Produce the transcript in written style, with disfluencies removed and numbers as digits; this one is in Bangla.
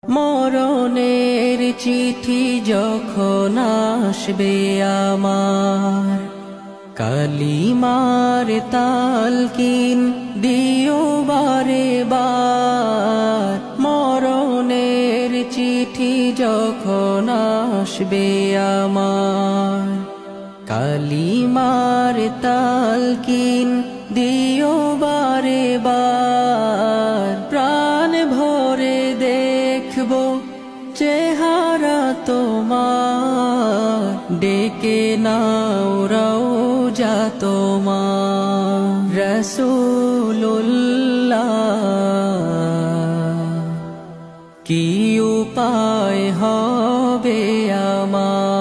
মরণের চিঠি যখন আসবে আমার, কালিমার তালকিন দিও বারে বার। মরণের চিঠি যখন আসবে আমার, কালিমার তালকিন দিও বারে বার। প্রাণ ভরে দেখব চেহারা তোমার, ডেকে নাও রওজা তোমার। রাসূলুল্লাহ কি উপায় হবে আমার?